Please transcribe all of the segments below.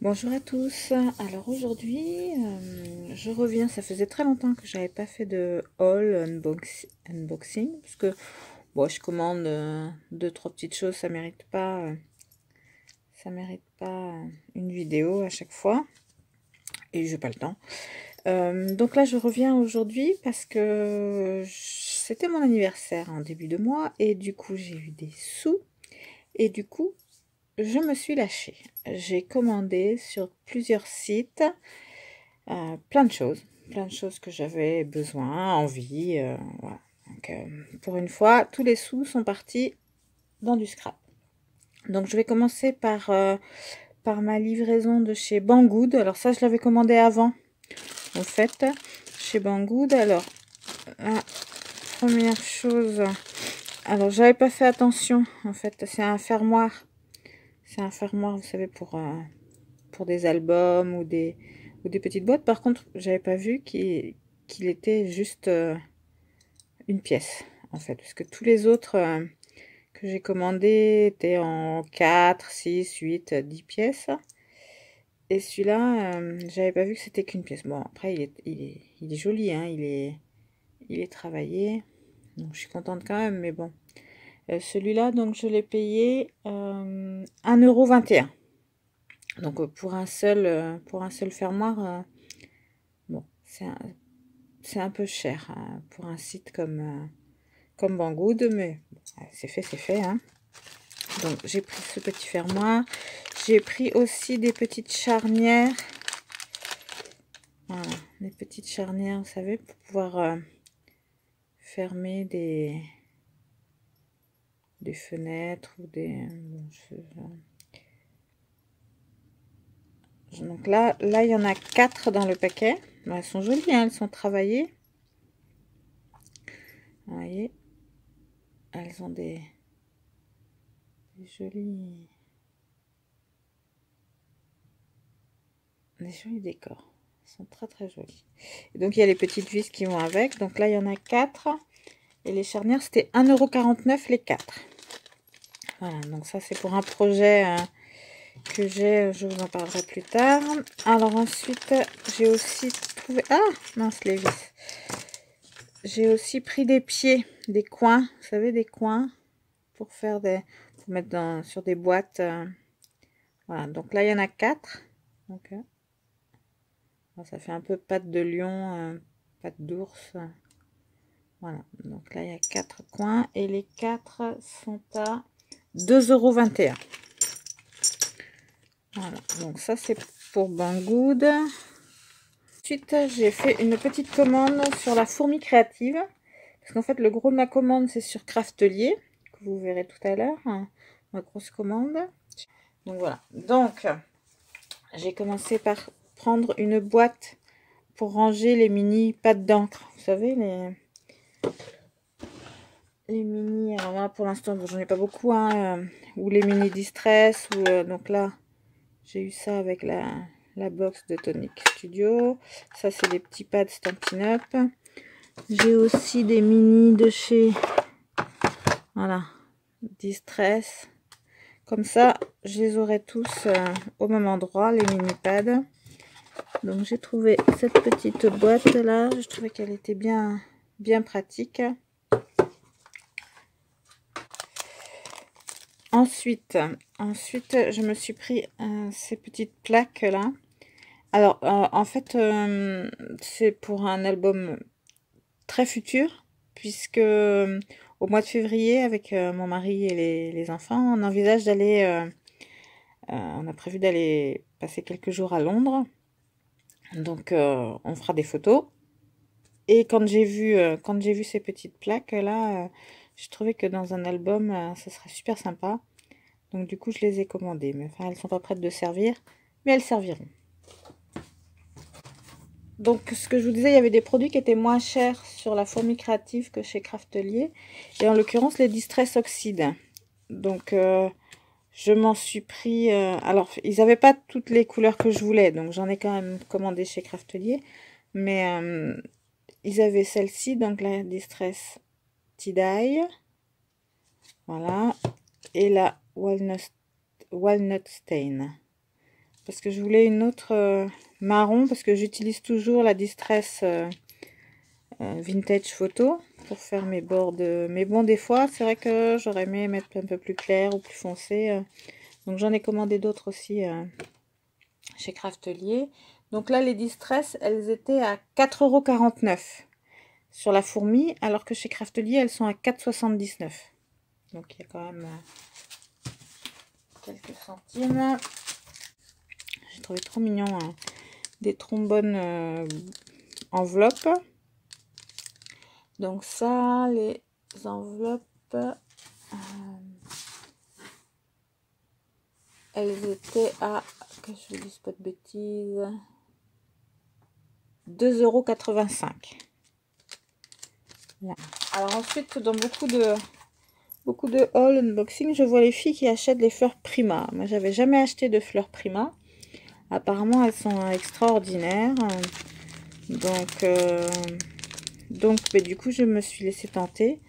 Bonjour à tous. Alors aujourd'hui, je reviens. Ça faisait très longtemps que j'avais pas fait de haul unboxing parce que bon, je commande deux trois petites choses. Ça mérite pas une vidéo à chaque fois et j'ai pas le temps. Donc là, je reviens aujourd'hui parce que c'était mon anniversaire en début de mois et du coup, j'ai eu des sous et du coup, je me suis lâchée. J'ai commandé sur plusieurs sites. Plein de choses que j'avais besoin, envie, voilà. Donc, pour une fois, tous les sous sont partis dans du scrap. Donc, je vais commencer par ma livraison de chez Banggood. Alors ça, je l'avais commandé avant, en fait, chez Banggood. Alors, la première chose, alors j'avais pas fait attention, en fait, c'est un fermoir. C'est un fermoir, vous savez, pour des albums ou des petites boîtes. Par contre, j'avais pas vu qu'il était juste une pièce, en fait. Parce que tous les autres que j'ai commandés étaient en 4, 6, 8, 10 pièces. Et celui-là, j'avais pas vu que c'était qu'une pièce. Bon, après, il est joli, hein, il est travaillé. Donc, je suis contente quand même, mais bon. Celui-là, donc, je l'ai payé 1,21 €. Donc, pour un seul fermoir, bon, c'est un peu cher pour un site comme Banggood, mais bon, c'est fait, hein. Donc, j'ai pris ce petit fermoir. J'ai pris aussi des petites charnières. Voilà, des petites charnières, vous savez, pour pouvoir fermer des fenêtres ou des... Donc là, il y en a 4 dans le paquet. Bon, elles sont jolies, hein, elles sont travaillées. Vous voyez, elles ont des jolis décors. Elles sont très très jolies. Et donc il y a les petites vis qui vont avec. Donc là, il y en a 4. Et les charnières, c'était 1,49 € les 4. Voilà, donc ça c'est pour un projet que j'ai, je vous en parlerai plus tard. Alors ensuite, j'ai aussi trouvé... Ah, mince, les vis. J'ai aussi pris des pieds, des coins, vous savez, des coins pour faire pour mettre sur des boîtes. Voilà, donc là, il y en a 4. Donc, ça fait un peu patte de lion, patte d'ours. Voilà, donc là, il y a 4 coins et les 4 sont à 2,21 €. Voilà, donc ça, c'est pour Banggood. Ensuite, j'ai fait une petite commande sur la fourmi créative. Parce qu'en fait, le gros de ma commande, c'est sur Craftelier, que vous verrez tout à l'heure, hein, ma grosse commande. Donc voilà. Donc, j'ai commencé par prendre une boîte pour ranger les mini pâtes d'encre. Vous savez, les mini... Alors là, pour l'instant, j'en ai pas beaucoup, hein, ou les mini distress. Donc là, j'ai eu ça avec la box de Tonic Studio. Ça, c'est des petits pads Stampin' Up. J'ai aussi des mini de chez... Voilà, Distress. Comme ça, je les aurai tous au même endroit, les mini pads. Donc, j'ai trouvé cette petite boîte là. Je trouvais qu'elle était bien pratique. Ensuite, je me suis pris ces petites plaques là. Alors, en fait, c'est pour un album très futur, puisque au mois de février, avec mon mari et les enfants, on envisage d'aller, on a prévu d'aller passer quelques jours à Londres. Donc, on fera des photos. Et quand j'ai vu ces petites plaques là, je trouvais que dans un album, ça serait super sympa. Donc du coup, je les ai commandées. Mais enfin, elles sont pas prêtes de servir, mais elles serviront. Donc, ce que je vous disais, il y avait des produits qui étaient moins chers sur la fourmi créative que chez Craftelier. Et en l'occurrence, les Distress Oxide. Donc, je m'en suis pris... alors, ils n'avaient pas toutes les couleurs que je voulais. Donc, j'en ai quand même commandé chez Craftelier. Mais ils avaient celle-ci, donc la Distress Tie-Dye. Voilà. Et la Walnut Stain. parce que je voulais une autre marron, parce que j'utilise toujours la Distress Vintage Photo pour faire mes bords mais bon, des fois c'est vrai que j'aurais aimé mettre un peu plus clair ou plus foncé, donc j'en ai commandé d'autres aussi chez Craftelier. Donc là les Distress, elles étaient à 4,49 € sur la fourmi, alors que chez Craftelier elles sont à 4,79 €. Donc il y a quand même quelques centimes. J'ai trouvé trop mignon des trombones enveloppes. Donc ça, les enveloppes, elles étaient à, que je vous dise pas de bêtises, 2,85 €. Là. Alors ensuite, dans beaucoup de haul unboxing, je vois les filles qui achètent les fleurs Prima. Moi, j'avais jamais acheté de fleurs Prima. Apparemment, elles sont extraordinaires. Donc mais du coup, je me suis laissée tenter.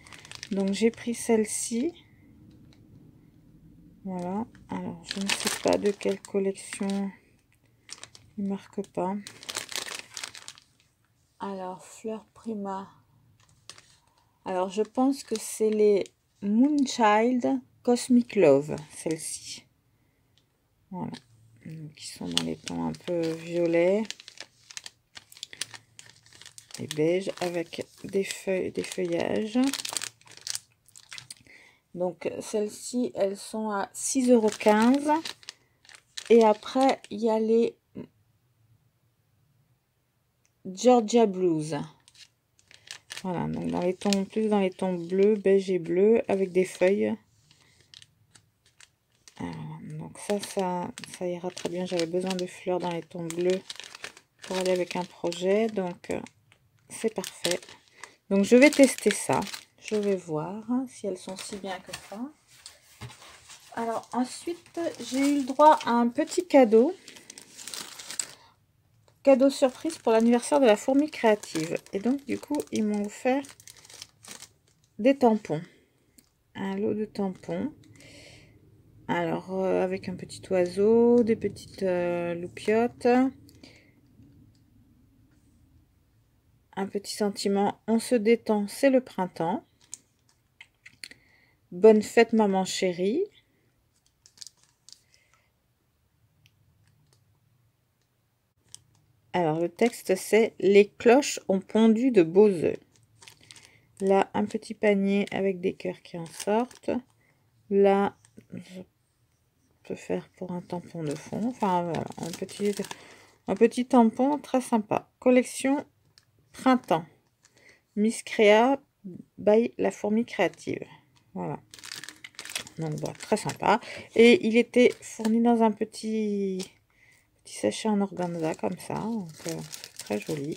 Donc, j'ai pris celle-ci. Voilà. Alors, je ne sais pas de quelle collection. Il ne marque pas. Alors, fleurs Prima. Alors, je pense que c'est les Moonchild Cosmic Love, celle-ci. Voilà. Qui sont dans les tons un peu violets et beige avec des feuilles, des feuillages. Donc, celles-ci, elles sont à 6,15 €. Et après, il y a les Georgia Blues. Voilà, donc dans les tons, plus dans les tons bleus, beige et bleu, avec des feuilles. Donc ça ira très bien. J'avais besoin de fleurs dans les tons bleus pour aller avec un projet. Donc, c'est parfait. Donc, je vais tester ça. Je vais voir si elles sont si bien que ça. Alors, ensuite, j'ai eu le droit à un petit cadeau. Cadeau surprise pour l'anniversaire de la fourmi créative. Et donc, du coup, ils m'ont offert des tampons. Un lot de tampons. Alors, avec un petit oiseau, des petites loupiottes. Un petit sentiment, on se détend, c'est le printemps. Bonne fête, maman chérie. Alors, le texte, c'est « Les cloches ont pondu de beaux œufs ». Là, un petit panier avec des cœurs qui en sortent. Là, je peux faire pour un tampon de fond. Enfin, voilà, un petit tampon très sympa. Collection printemps. Miss Créa by la fourmi créative. Voilà. Donc, bon, très sympa. Et il était fourni dans un petit sachet en organza, comme ça. Donc, très joli.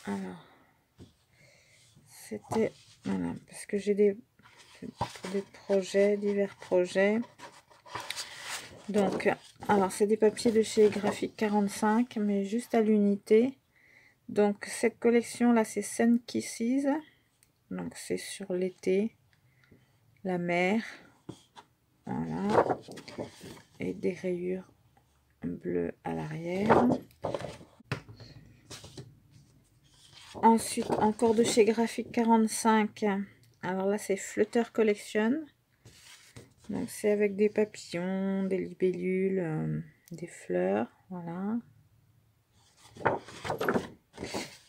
Alors, c'était... Voilà, parce que j'ai des projets, divers projets. Donc, alors, c'est des papiers de chez Graphique 45, mais juste à l'unité. Donc, cette collection-là, c'est Sun Kisses. Donc, c'est sur l'été, la mer. Voilà. Et des rayures bleues à l'arrière. Ensuite, encore de chez Graphique 45. Alors là, c'est Flutter Collection. Donc, c'est avec des papillons, des libellules, des fleurs. Voilà.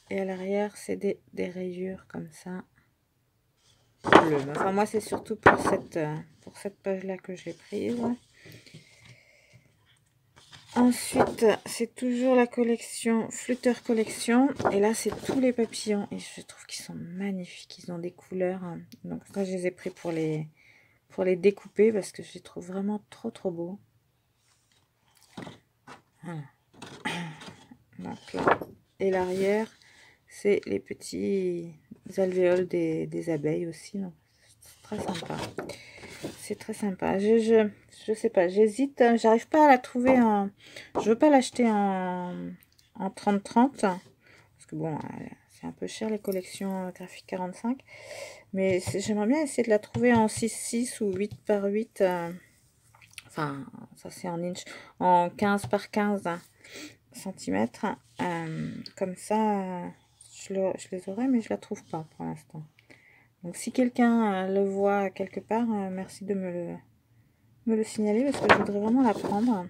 Et à l'arrière, c'est des rayures comme ça. Bleues. Enfin, moi, c'est surtout pour cette page-là que je l'ai prise. Ensuite, c'est toujours la collection Flutter Collection. Et là, c'est tous les papillons. Et je trouve qu'ils sont magnifiques. Ils ont des couleurs. Donc, là, je les ai pris pour les découper parce que je les trouve vraiment trop beaux. Voilà. Donc, là. Et l'arrière, c'est les petits alvéoles des abeilles aussi. Donc, c'est très sympa. C'est très sympa. Je sais pas, j'hésite. J'arrive pas à la trouver en... Je veux pas l'acheter en 30-30. Parce que bon, c'est un peu cher les collections Graphique 45. Mais j'aimerais bien essayer de la trouver en 6-6 ou 8 par 8. Enfin, Enfin, ça c'est en inch, en 15 par 15 centimètres. Comme ça, je les aurai, mais je la trouve pas pour l'instant. Donc si quelqu'un le voit quelque part, merci de me le signaler parce que je voudrais vraiment la prendre.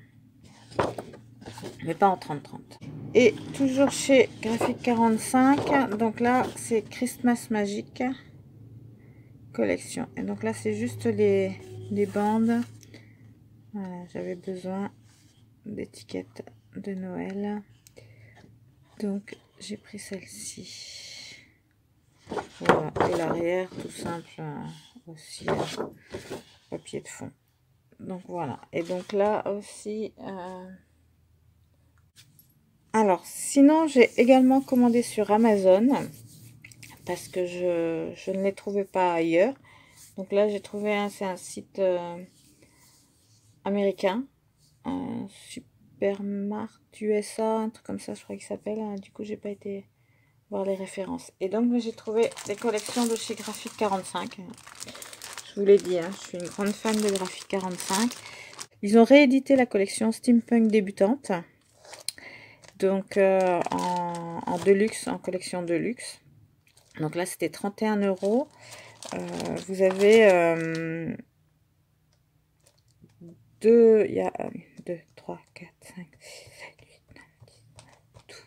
Mais pas en 30-30. Et toujours chez Graphique 45. Donc là, c'est Christmas Magic collection. Et donc là, c'est juste les bandes. Voilà, j'avais besoin d'étiquettes de Noël. Donc, j'ai pris celle-ci. Voilà. Et l'arrière, tout simple, aussi, papier de fond. Donc, voilà. Et donc là aussi... Alors, sinon, j'ai également commandé sur Amazon parce que je ne les trouvais pas ailleurs. Donc là, j'ai trouvé c'est un site américain, Supermart USA, un truc comme ça, je crois qu'il s'appelle. Du coup, j'ai pas été voir les références. Et donc, j'ai trouvé des collections de chez Graphique 45. Je vous l'ai dit, hein, je suis une grande fan de Graphique 45. Ils ont réédité la collection Steampunk débutante. Donc, en deluxe, en collection deluxe. Donc là, c'était 31 €. Vous avez il y a 2, 3, 4, 5, 6, 7, 8, 9, 10, 12.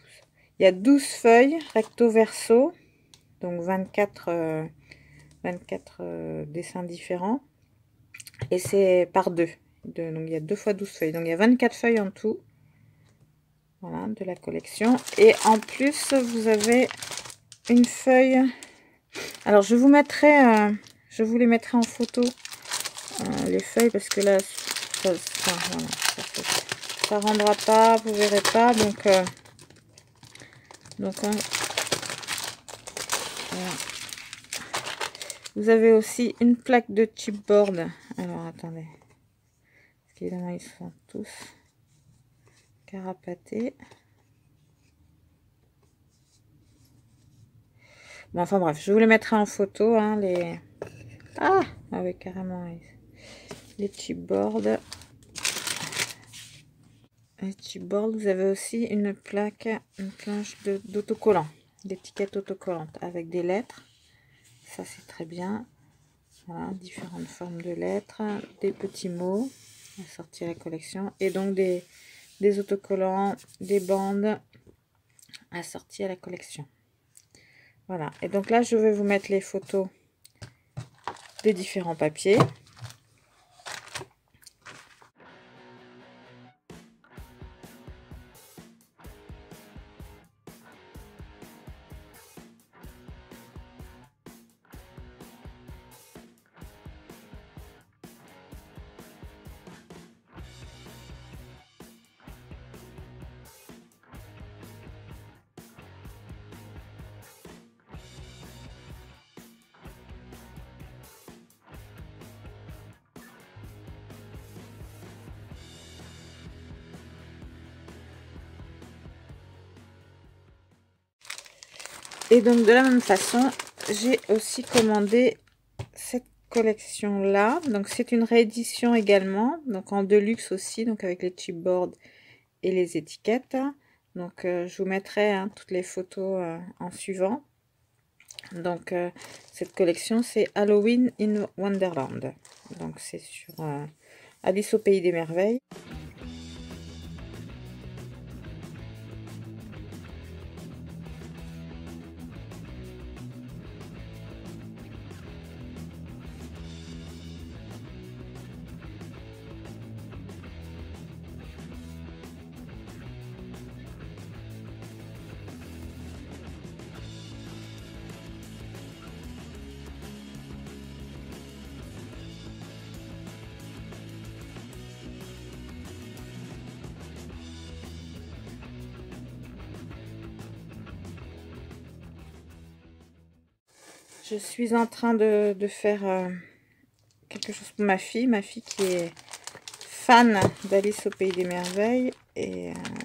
Il y a 12 feuilles recto verso, donc 24 dessins différents. Et c'est par deux. Donc il y a 2 fois 12 feuilles. Donc il y a 24 feuilles en tout. Voilà, de la collection. Et en plus, vous avez une feuille. Alors je vous les mettrai en photo, les feuilles, parce que là, ça rendra pas, vous verrez pas. Donc voilà. Vous avez aussi une plaque de chipboard. Alors attendez, parce qu'évidemment ils sont tous carapatés. Bon, enfin bref, je vous les mettrai en photo, hein, les... Ah oui, carrément, les chipboards. Les chipboards, vous avez aussi une planche d'autocollant, d'étiquette autocollante avec des lettres. Ça, c'est très bien. Voilà, différentes formes de lettres, des petits mots, assortis à la collection. Et donc des autocollants, des bandes assorties à la collection. Voilà, et donc là, je vais vous mettre les photos des différents papiers. Et donc de la même façon, j'ai aussi commandé cette collection là. Donc c'est une réédition également, donc en deluxe aussi, donc avec les chipboards et les étiquettes. Donc je vous mettrai toutes les photos en suivant. Donc cette collection, c'est Halloween in Wonderland. Donc c'est sur Alice au pays des merveilles. Je suis en train de faire quelque chose pour ma fille qui est fan d'Alice au pays des merveilles,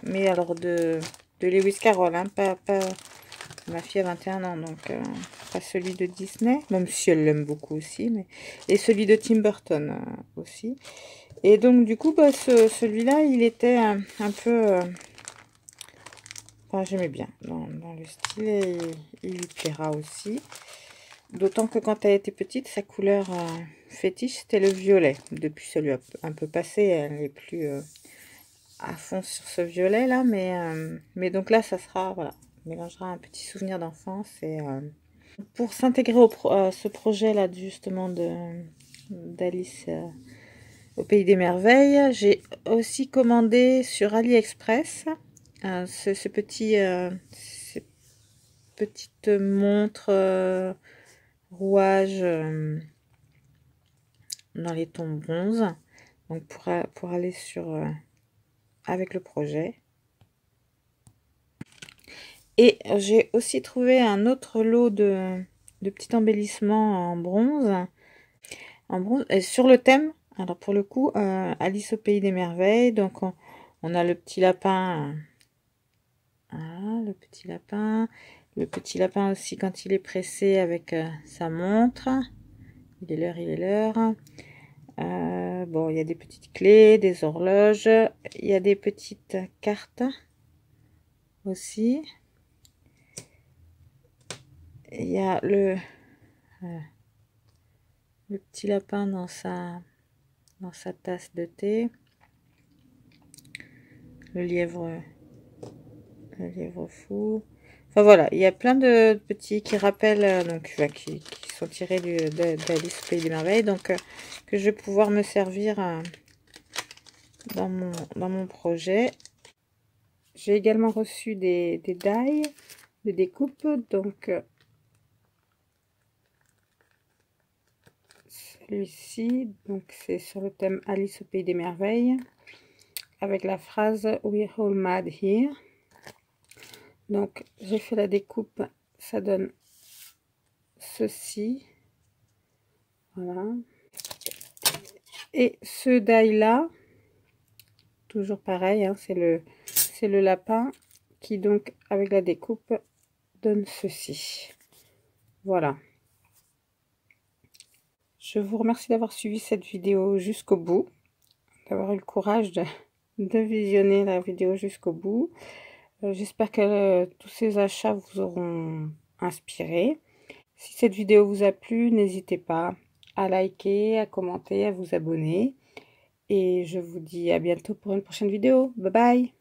mais alors de Lewis Carroll, hein, pas ma fille a 21 ans, donc pas celui de Disney, même si elle l'aime beaucoup aussi, et celui de Tim Burton aussi. Et donc du coup, bah, celui-là, il était un peu... enfin, j'aimais bien dans le style et il lui plaira aussi. D'autant que quand elle était petite, sa couleur fétiche, c'était le violet. Depuis, ça lui a un peu passé, elle n'est plus à fond sur ce violet là, mais donc là, ça sera, voilà, on mélangera un petit souvenir d'enfance. Et pour s'intégrer à ce projet là, justement, d'Alice au Pays des Merveilles, j'ai aussi commandé sur AliExpress ce petit, ces petites montres rouage dans les tons bronze, donc pour aller sur avec le projet. Et j'ai aussi trouvé un autre lot de petits embellissements en bronze et sur le thème. Alors pour le coup, Alice au Pays des Merveilles, donc on a le petit lapin, voilà, le petit lapin aussi quand il est pressé avec sa montre. Il est l'heure, il est l'heure. Bon, il y a des petites clés, des horloges, il y a des petites cartes aussi. Il y a le petit lapin dans sa tasse de thé. Le lièvre fou. Enfin voilà, il y a plein de petits qui rappellent, donc qui sont tirés d'Alice au Pays des Merveilles, donc que je vais pouvoir me servir dans mon projet. J'ai également reçu des die, des découpes, donc celui-ci, donc c'est sur le thème Alice au Pays des Merveilles, avec la phrase We're all mad here. Donc j'ai fait la découpe, ça donne ceci, voilà. Et ce die là, toujours pareil, hein, c'est le lapin qui donc avec la découpe donne ceci. Voilà. Je vous remercie d'avoir suivi cette vidéo jusqu'au bout, d'avoir eu le courage de visionner la vidéo jusqu'au bout. J'espère que tous ces achats vous auront inspiré. Si cette vidéo vous a plu, n'hésitez pas à liker, à commenter, à vous abonner. Et je vous dis à bientôt pour une prochaine vidéo. Bye bye!